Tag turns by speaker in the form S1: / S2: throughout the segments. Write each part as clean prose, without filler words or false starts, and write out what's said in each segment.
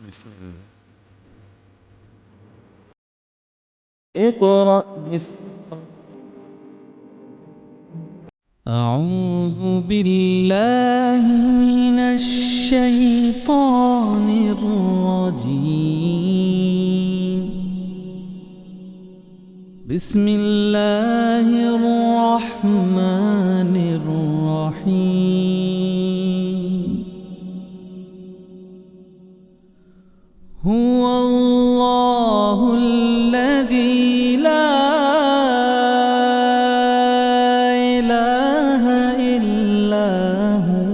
S1: بسم الله.
S2: اقرأ باسم أعوذ بالله من الشيطان الرجيم. بسم الله الرحمن الرحيم. هو الله الذي لا إله إلا هو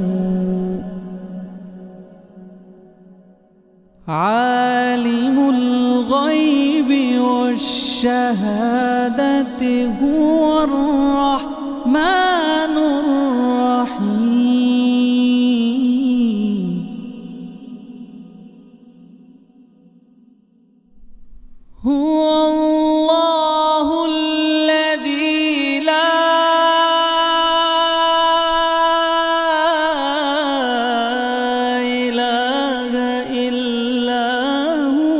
S2: عالم الغيب والشهادة هو الرحمن الرحيم. هو الله الذي لا إله إلا هو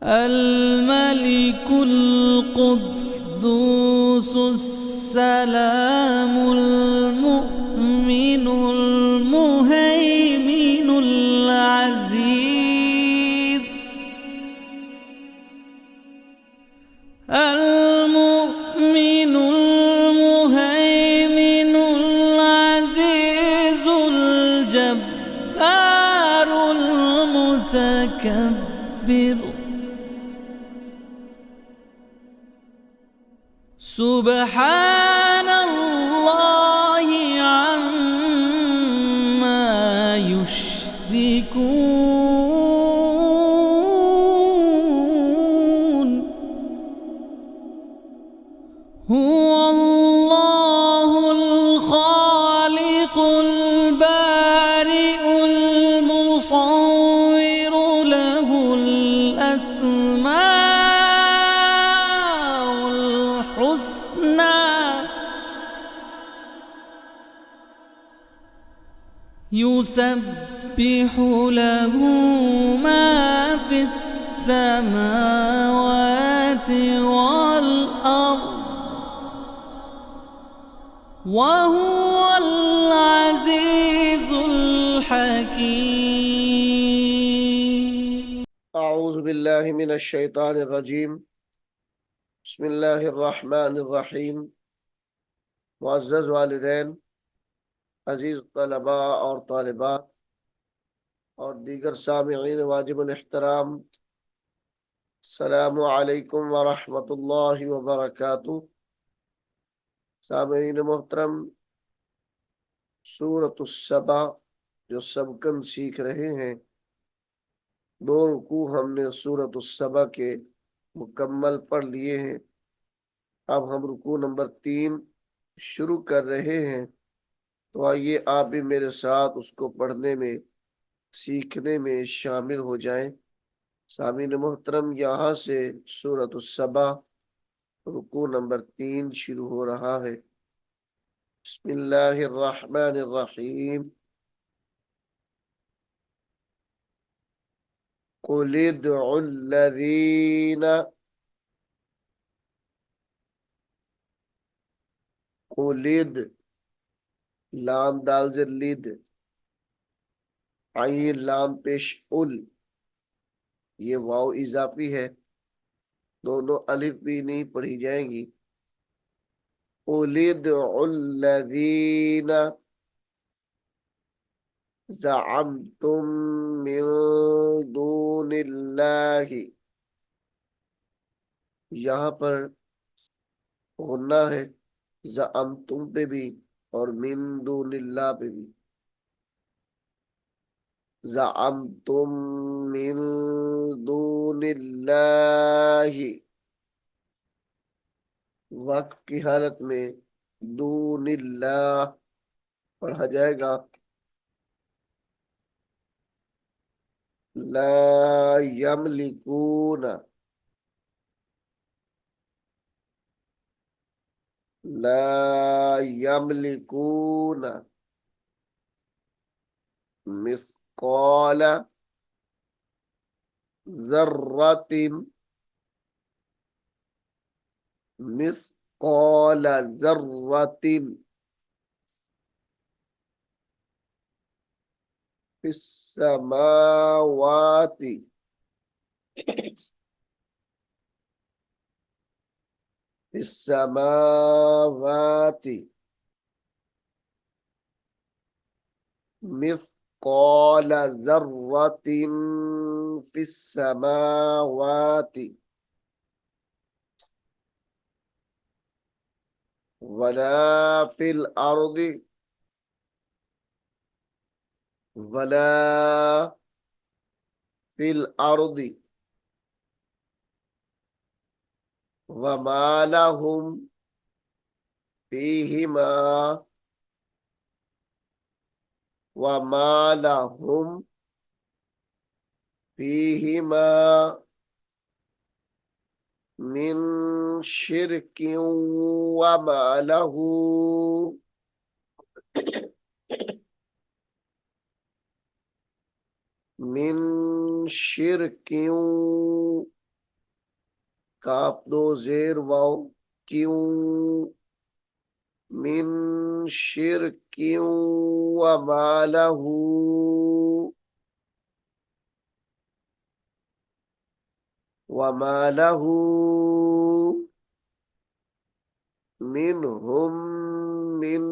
S2: الملك القدوس السلام المؤمن المهيمن العزيز المؤمن المهيمن العزيز الجبار المتكبر سبحان الله عما يشركون. هو الله الخالق البارئ المصور له الأسماء الحسنى يسبح له ما في السماوات والأرض وهو العزيز الحكيم.
S3: أعوذ بالله من الشيطان الرجيم. بسم الله الرحمن الرحيم. मुअज़्ज़ज़ वालिदैन, अजीज़ तलबा और तालिबात और दीगर सामिईन वाजिबुल एहतराम, अस्सलामु अलैकुम व रहमतुल्लाहि व बरकातुहू। सामिईन मोहतरम, सूरतुस सबा जो सबकन सीख रहे हैं, 2 रुकू हमने सूरतुस सबा के मुकम्मल पढ़ लिए हैं। अब हम रुकू नंबर 3 शुरू कर रहे हैं, तो आइए आप भी मेरे साथ उसको पढ़ने में, सीखने में शामिल हो जाएं। सामीन मोहतरम, यहाँ से सूरत सबा रुकू नंबर 3 शुरू हो रहा है। बिस्मिल्लाहिर्रहमानिर्रहीम। कुल उद्दुल्लज़ीना, कुलिद लाम दाल जल्लिद, आइन लाम पेश उल, ये वाव इजाफी है, दोनों अलिफ भी नहीं पढ़ी जाएंगी। कुलिद उल्लज़ीना ज़अमतुम मिन दूनिल्लाहि, यहाँ पर होना है ज़अमतुम पे भी और मिन दूनिल्लाह पे भी। ज़अमतुम मिन दूनिल्लाहि, वक्फ की हालत में दूनिल्लाह पढ़ा जाएगा। ला यमलिकून, ला यमलिकून, मिस्कॉल ज़र्रतिन, मिस्कॉल ज़र्रतिन फिस्समावाति, फिस्समावाति मिस्कॉल ज़र्रतिन फिस्समावाति वला फिल अर्दि, वला फिल अर्दि वमा लहुम फीहिमा, वमा लहुम फीहिमा मिन शिरकिन वमा लहू मिन शिरकिन, काफ दो जेर वाव क्यों, मिन शिरकिन वमा लहू, वमा लहू मिनहुम मिन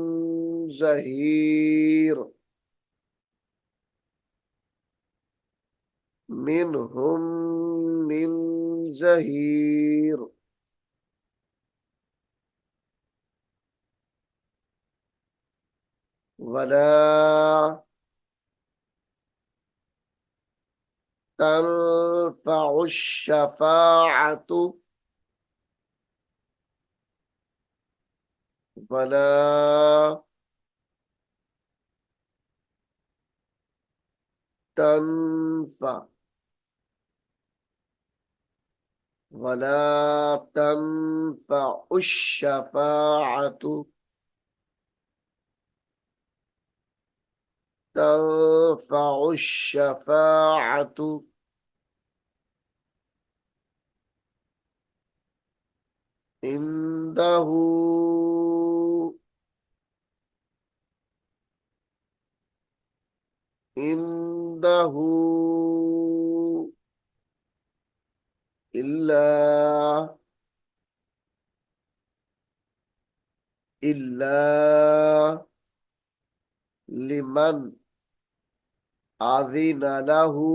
S3: ज़हीर, मिनहुम मिन ज़हीर वला तनफ़उ शफ़ाअतु, वला तनफ़ा, वला तनफ़उ शफ़ाअतु तनफ़उ शफ़ाअतु इंदहू, इंदहू इल्ला, इल्ला लिमन आज़िन लहू,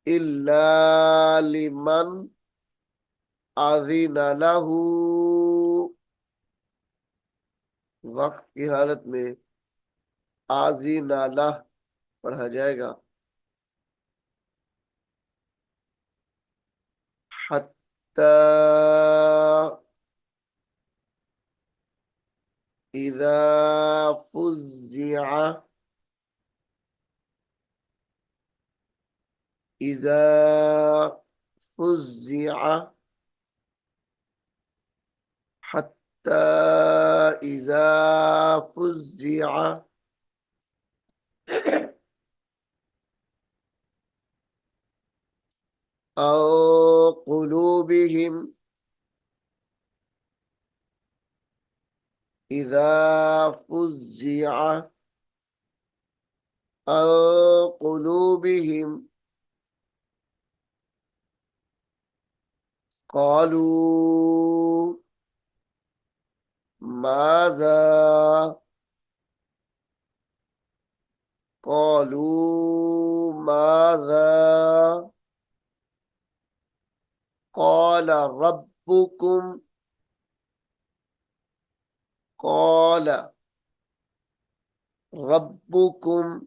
S3: इल्ला लिमन आज़िन लहू, वक्त की हालत में आज़िन लह पढ़ा जाएगा। हत्ता इज़ा फुज़्ज़िअ, इज़ा फुज़्ज़िअ, हत्ता इज़ा फुज़्ज़िअ औ क़ुलूबिहिम, इज़ा फुज़्ज़िअ औ क़ुलूबिहिम क़ालू माज़ा, क़ालू माज़ा क़ाल रब्बुकुम, क़ाल रब्बुकुम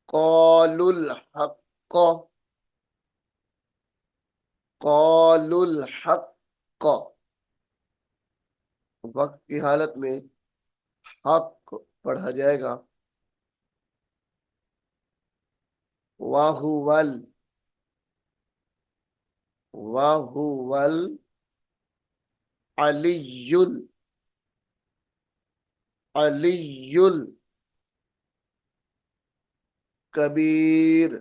S3: क़ालुल हक़्क़, क़ालुल हक़्क़, वक्त की हालत में हक पढ़ा जाएगा। वाहुवल, वाहुवल अलियुल अलियुल कबीर।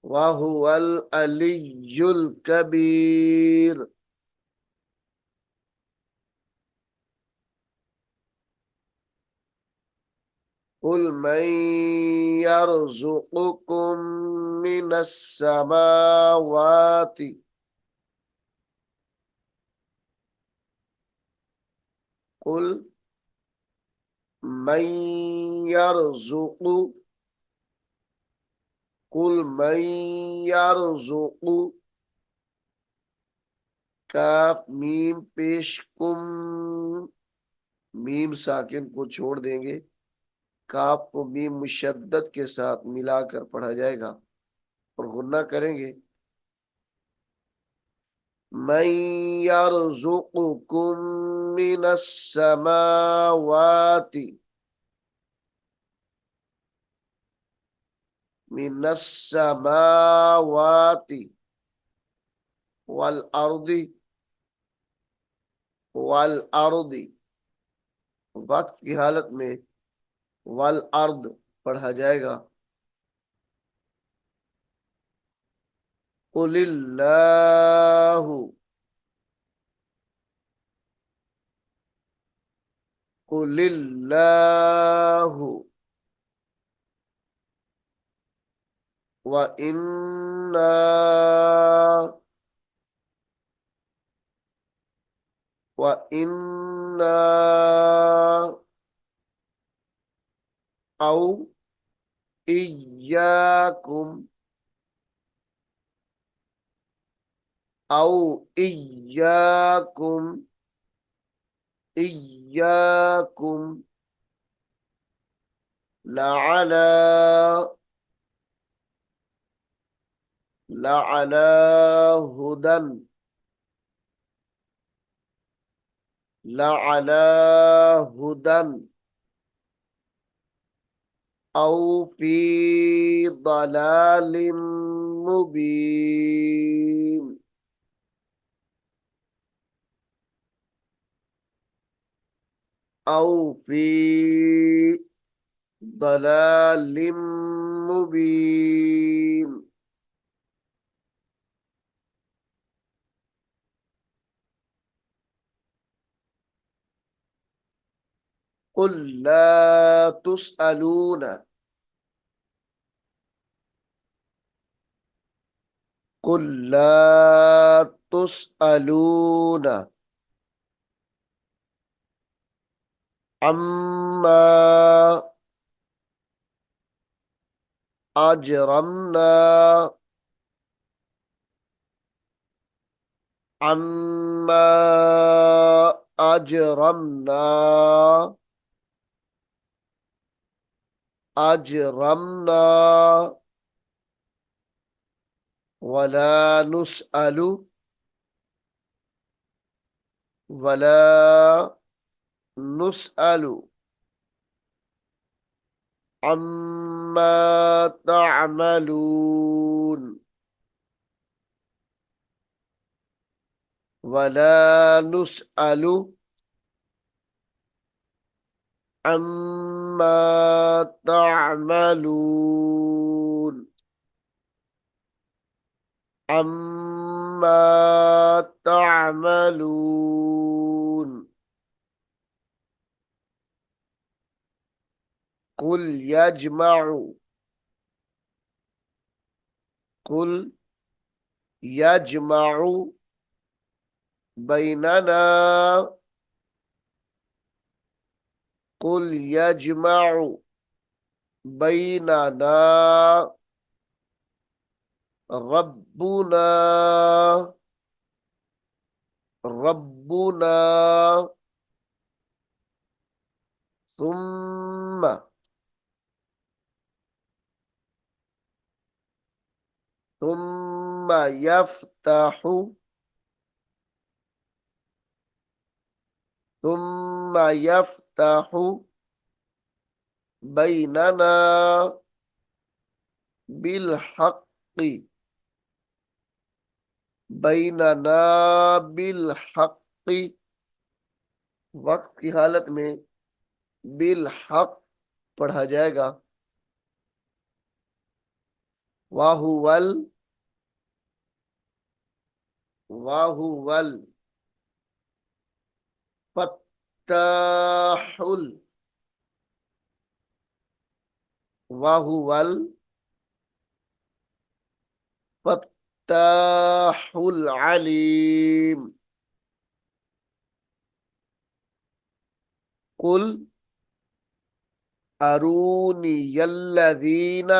S3: वहुवल अलियुल कबीर। कुल मन यरज़ुक़ुकुम मिनस समावाति। कुल मन यरज़ुक़ु कुल मन यरज़ुक़ु। काफ मीम पेश कुम, मीम साकिन को छोड़ देंगे, काफ को मीम मुशद्दद के साथ मिलाकर पढ़ा जाएगा और गुन्ना करेंगे। मन यरज़ुक़ुकुम मिनस समावाति। मिनस समावाति वल अर्दी। वल अर्दी वक्त की हालत में वल अर्द पढ़ा जाएगा। कुलिल्लाहु कुलिल्लाहु व इन्ना व इन्ना औ इय्याकुम औ इय्याकुम इय्याकुम लअला लअला हुदन लअला हुदन औ फी दलालिम मुबीन। औ फी दलालिम मुबीन। कुल ला तुसअलून कुल ला तुसअलून अम्मा अजरमना अम्मा अजरमना अजरमना वला नुसअलु वला नुसअलु अम्मा तअमलून वला नुसअलु अम्मा तअमलून अम्मा तअमलून। कुल यजमउ कुल यजमउ बैनना कुल यजमउ बैनना रब्बुना रब्बुना सुम्मा सुम्मा यफ्तहु सुम्मा यफ्तहु बैनना बिलहक्कि बैनना बिलहक्कि वक्त की हालत में बिल हक पढ़ा जाएगा। वाहुवल, वाहुवल फत्ताहुल, वाहुवल फत्ताहुल अलीम। कुल अरूनी यल्लज़ीना,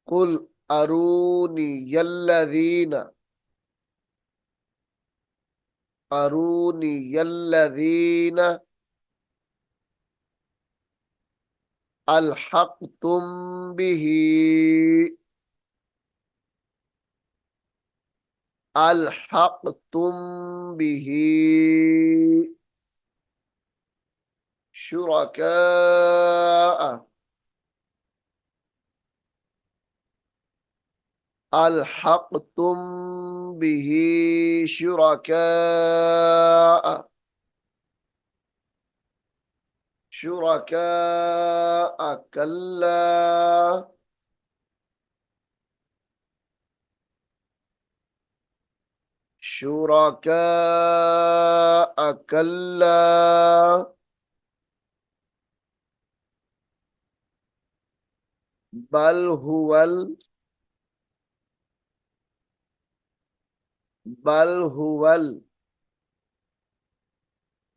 S3: कुल अरूनी यल्लज़ीना, अरूनी यल्लज़ीना अलहक़्तुम बिही, अलहक़्तुम बिही शुरका, अलहक़्तुम बिही शुरका, शुरका कल्ला, शुरका कल्ला बल हुवल, बल हुवल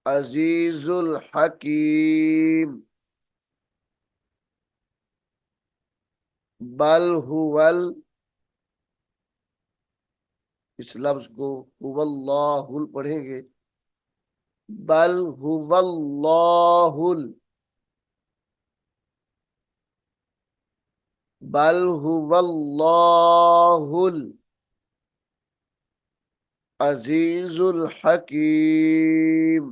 S3: अजीजुल हकीम, बल हुवल, इस लफ्ज को हुवल्लाहुल पढ़ेंगे। बल हुवल्लाहुल, बल हुवल्लाहुल अजीजुल हकीम।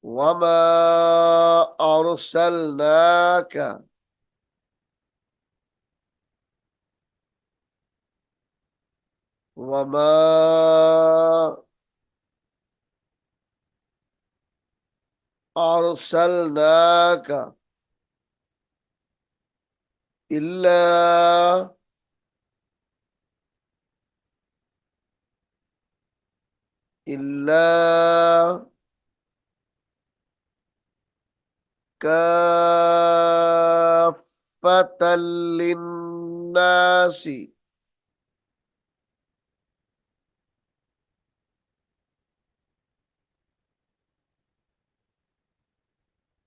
S3: वमा अरसलनाका, वमा अरसलनाका इल्ला, इल्ला काफ़्फ़तल लिन्नासी,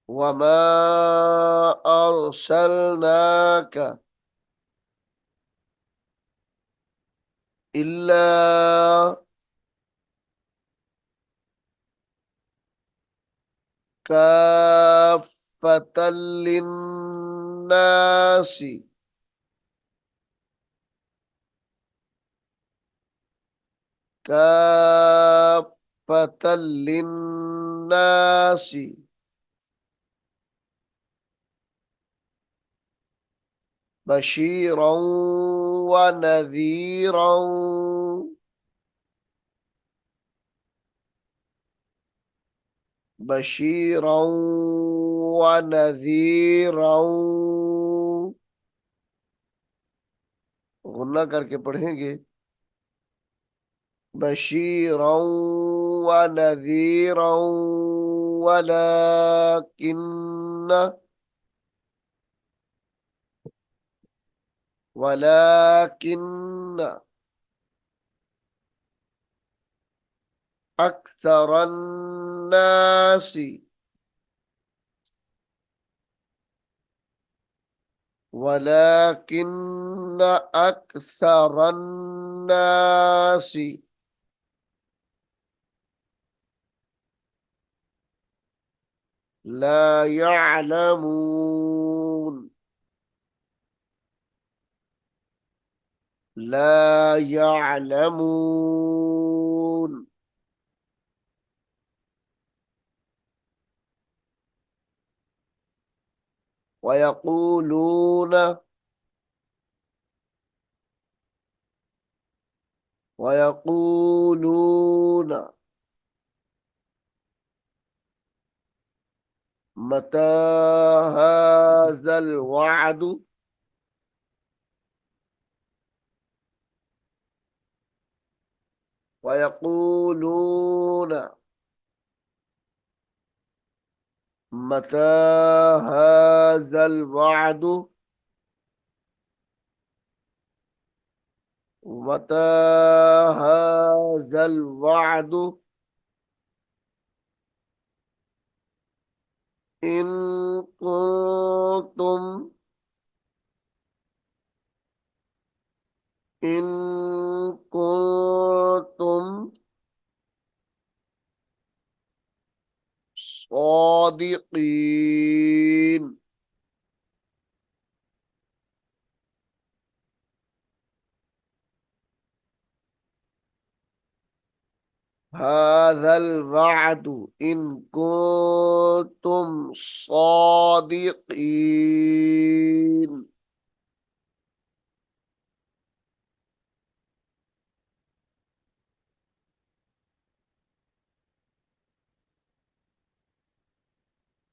S3: वमा अरसलनाका इल्ला काफ़्फ़तल लिन्नासी, काफ़्फ़तल लिन्नासी बशीरन व नज़ीरन, बशीरन व नज़ीरन, गुन्ना करके पढ़ेंगे। बशीरन व नज़ीरन वलाकिन्न, वलाकिन्न अक्सरन नासी, वलाकिन्न अक्सरन नासी ला यअलमून, ला यअलमून। वयक़ूलून, वयक़ूलून मता हाज़ल वअदु वयक़ूलून मता हाज़ल वअदु मता हाज़ल वअदु इन कुंतुम इन कुंतुम सादिकीन। हाज़ल वअदु इन कुंतुम सादिकीन।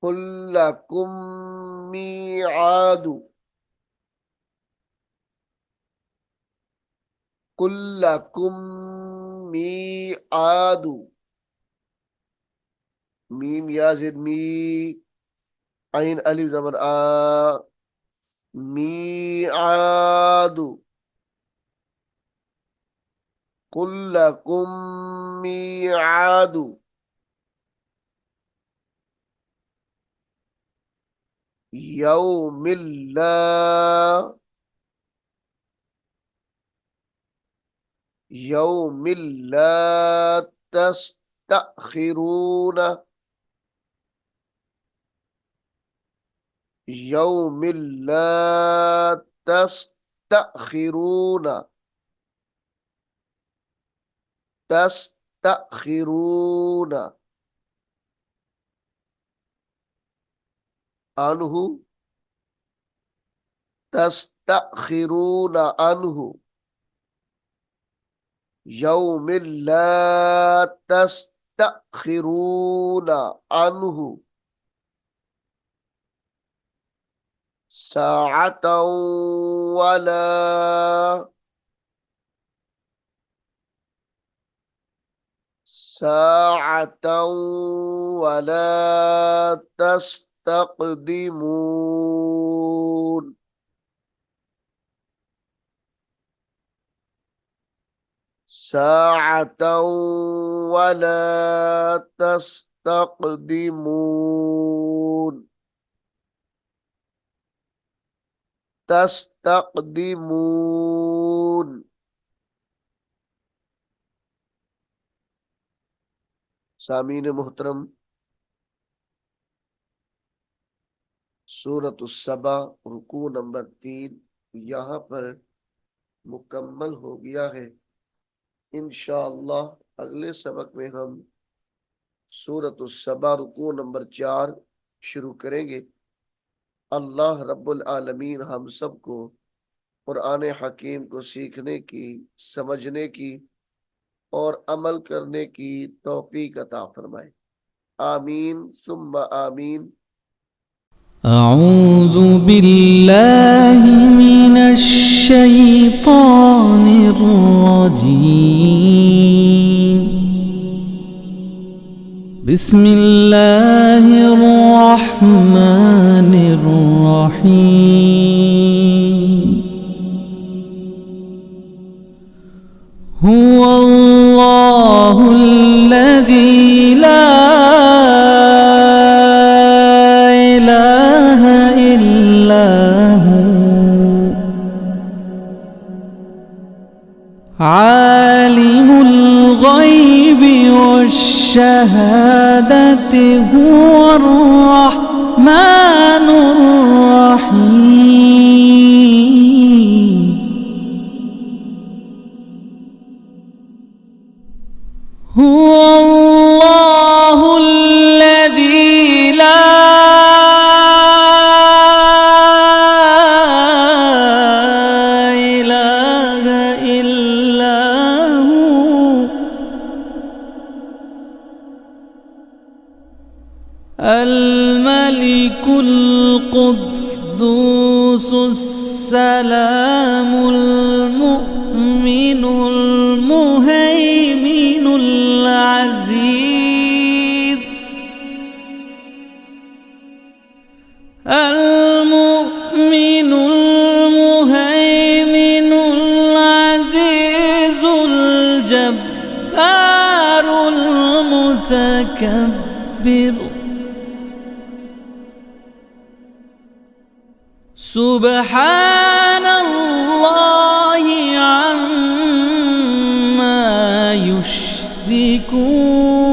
S3: कुल लकुम मीआदु कुल लकुम मीआदु मीम या जिद मी आइन अलिफ ज़बर आ मीआदु कुल लकुम मीआदु यौमिल्ला यौमिल्ला तस्तखिरून यौमिल्ला तस्तखिरून तस्तखिरून अनहु तस्तखिरून अनहु यौमिल्ला तस्तखिरून अनहु साअतन वला साअतन वला तस्तक़दिमून। साअतन वला तस्तक़दिमून तस्तक़दिमून। सामीन मुहतरम, सूरत उस-सबा रुकू नंबर 3 यहाँ पर मुकम्मल हो गया है। इंशाअल्लाह अगले सबक में हम सूरत उस-सबा रुकू नंबर 4 शुरू करेंगे। अल्लाह रब्बुल आलमीन हम सबको कुरान हकीम को सीखने की, समझने की और अमल करने की तौफीक अता फरमाए। आमीन सुम्मा आमीन।
S2: أعوذ بالله من الشيطان الرجيم بسم الله الرحمن الرحيم هو الله الذي لا عالم الغيب والشهادة هو الرحمن الرحيم هو الله الذي لا إله إلا هو القدوس السلام المؤمن المهيمن العزيز المؤمن المهيمن العزيز الجبار المتكبر سبحان الله عما يشركون